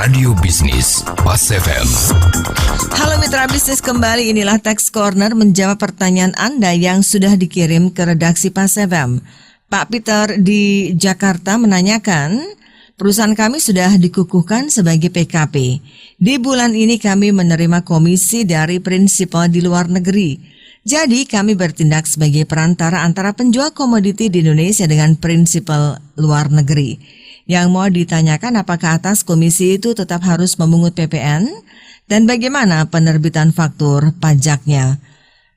Radio Bisnis Pas FM. Halo mitra bisnis, kembali inilah Tax Corner menjawab pertanyaan Anda yang sudah dikirim ke redaksi Pas FM. Pak Peter di Jakarta menanyakan, perusahaan kami sudah dikukuhkan sebagai PKP. Di bulan ini kami menerima komisi dari prinsipal di luar negeri. Jadi kami bertindak sebagai perantara antara penjual komoditi di Indonesia dengan prinsipal luar negeri. Yang mau ditanyakan, apakah atas komisi itu tetap harus memungut PPN? Dan bagaimana penerbitan faktur pajaknya?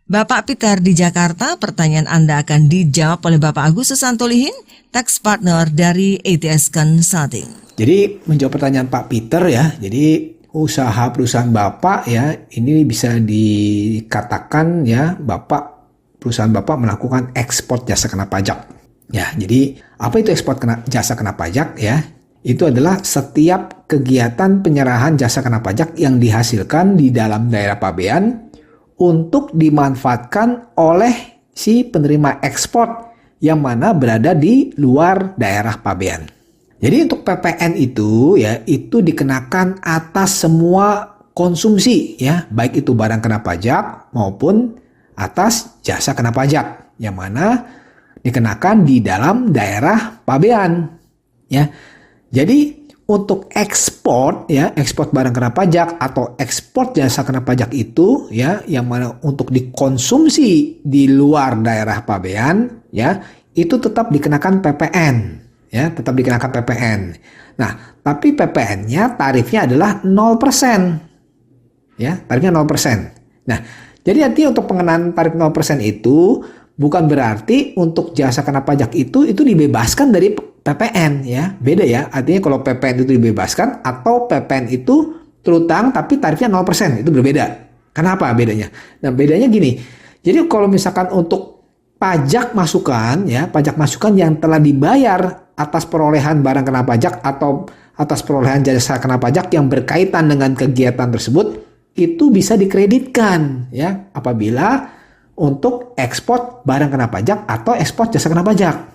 Bapak Peter di Jakarta, pertanyaan Anda akan dijawab oleh Bapak Agustus Santolihin, tax partner dari ATS Consulting. Jadi menjawab pertanyaan Pak Peter ya, jadi usaha perusahaan Bapak ya, ini bisa dikatakan ya, perusahaan Bapak melakukan ekspor jasa kena pajak. Ya, jadi apa itu ekspor jasa kena pajak ya? Itu adalah setiap kegiatan penyerahan jasa kena pajak yang dihasilkan di dalam daerah pabean untuk dimanfaatkan oleh si penerima ekspor yang mana berada di luar daerah pabean. Jadi untuk PPN itu ya, itu dikenakan atas semua konsumsi ya, baik itu barang kena pajak maupun atas jasa kena pajak yang mana dikenakan di dalam daerah pabean ya. Jadi untuk ekspor ya, ekspor barang kena pajak atau ekspor jasa kena pajak itu ya, yang mana untuk dikonsumsi di luar daerah pabean ya, itu tetap dikenakan PPN ya, tetap dikenakan PPN. Nah, tapi PPN-nya tarifnya adalah 0% ya, tarifnya 0%. Nah, jadi artinya untuk pengenaan tarif 0% itu bukan berarti untuk jasa kena pajak itu dibebaskan dari PPN ya. Beda ya. Artinya kalau PPN itu dibebaskan atau PPN itu terutang tapi tarifnya 0%, itu berbeda. Kenapa bedanya? Nah, bedanya gini. Jadi kalau misalkan untuk pajak masukan ya, pajak masukan yang telah dibayar atas perolehan barang kena pajak atau atas perolehan jasa kena pajak yang berkaitan dengan kegiatan tersebut, itu bisa dikreditkan ya apabila untuk ekspor barang kena pajak atau ekspor jasa kena pajak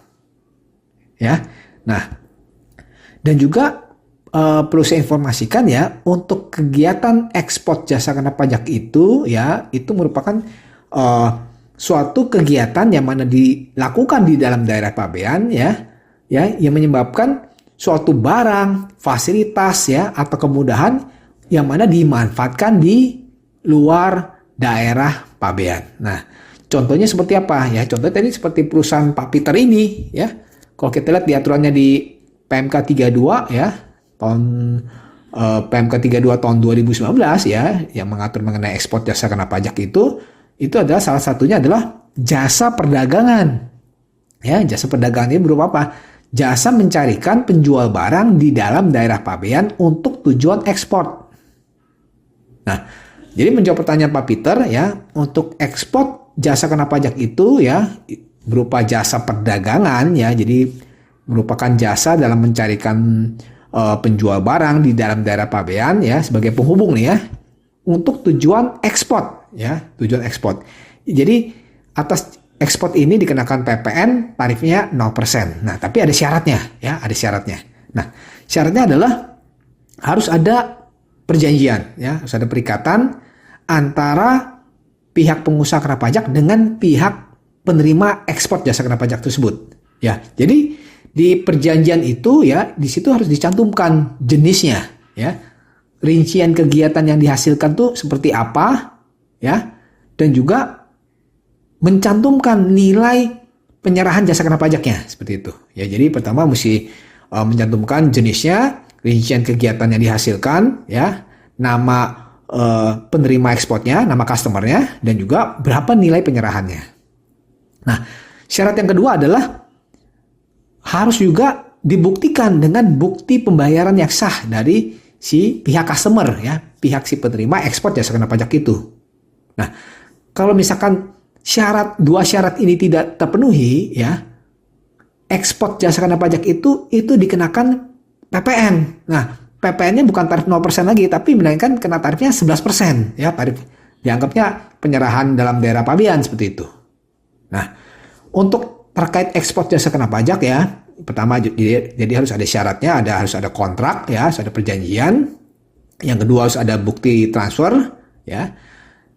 ya. Nah, dan juga perlu saya informasikan ya, untuk kegiatan ekspor jasa kena pajak itu ya, itu merupakan suatu kegiatan yang mana dilakukan di dalam daerah pabean ya, yang menyebabkan suatu barang, fasilitas ya, atau kemudahan yang mana dimanfaatkan di luar daerah pabean. Nah, contohnya seperti apa ya? Contohnya tadi seperti perusahaan Pak Peter ini ya. Kalau kita lihat di aturannya di PMK 32 ya, PMK 32 tahun 2019 ya, yang mengatur mengenai ekspor jasa kena pajak itu adalah salah satunya adalah jasa perdagangan. Ya, jasa perdagangan ini berupa apa? Jasa mencarikan penjual barang di dalam daerah pabean untuk tujuan ekspor. Nah, jadi menjawab pertanyaan Pak Peter ya, untuk ekspor jasa kena pajak itu ya berupa jasa perdagangan ya, jadi merupakan jasa dalam mencarikan penjual barang di dalam daerah pabean ya sebagai penghubung nih ya untuk tujuan ekspor ya, tujuan ekspor. Jadi atas ekspor ini dikenakan PPN tarifnya 0%. Nah, tapi ada syaratnya ya, ada syaratnya. Nah, syaratnya adalah harus ada perjanjian ya, harus ada perikatan antara pihak pengusaha kena pajak dengan pihak penerima ekspor jasa kena pajak tersebut. Ya, jadi di perjanjian itu ya, di situ harus dicantumkan jenisnya ya. Rincian kegiatan yang dihasilkan tuh seperti apa ya, dan juga mencantumkan nilai penyerahan jasa kena pajaknya seperti itu. Ya, jadi pertama mesti mencantumkan jenisnya, rincian kegiatan yang dihasilkan ya, nama penerima ekspornya, nama customernya, dan juga berapa nilai penyerahannya. Nah, syarat yang kedua adalah harus juga dibuktikan dengan bukti pembayaran yang sah dari si pihak customer ya, pihak si penerima ekspor jasa kena pajak itu. Nah, kalau misalkan dua syarat ini tidak terpenuhi ya, ekspor jasa kena pajak itu dikenakan PPN. Nah, PPN-nya bukan tarif 0% lagi, tapi melainkan kena tarifnya 11% ya, tarif dianggapnya penyerahan dalam daerah pabean seperti itu. Nah, untuk terkait ekspor jasa kena pajak ya, pertama jadi harus ada syaratnya, harus ada kontrak ya, harus ada perjanjian Yang kedua harus ada bukti transfer, ya.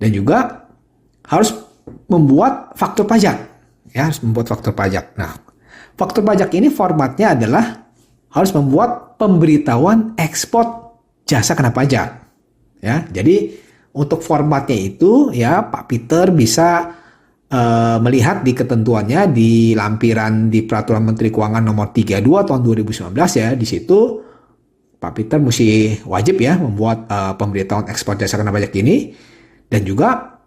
Dan juga harus membuat faktur pajak, ya, harus membuat faktur pajak. Nah, faktur pajak ini formatnya adalah harus membuat pemberitahuan ekspor jasa kena pajak, ya. Jadi untuk formatnya itu, ya, Pak Peter bisa melihat di ketentuannya di lampiran di Peraturan Menteri Keuangan Nomor 32 tahun 2019, ya. Di situ Pak Peter mesti wajib, ya, membuat pemberitahuan ekspor jasa kena pajak ini, dan juga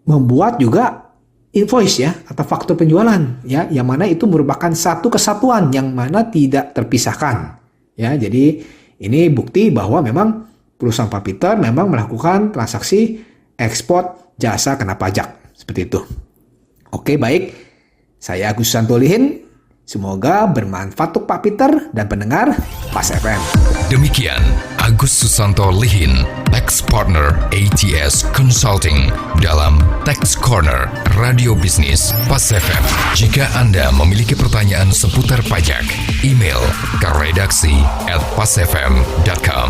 membuat juga invoice, ya, atau faktur penjualan, ya, yang mana itu merupakan satu kesatuan yang mana tidak terpisahkan, ya. Jadi ini bukti bahwa memang perusahaan Pak Peter memang melakukan transaksi ekspor jasa kena pajak, seperti itu. Oke, baik. Saya Agus Susanto Lihin. Semoga bermanfaat untuk Pak Peter dan pendengar Pas FM. Demikian Agus Susanto Lihin, Tax Partner ATS Consulting dalam Tax Corner Radio Bisnis Pas FM. Jika Anda memiliki pertanyaan seputar pajak, email ke redaksi@pasfm.com.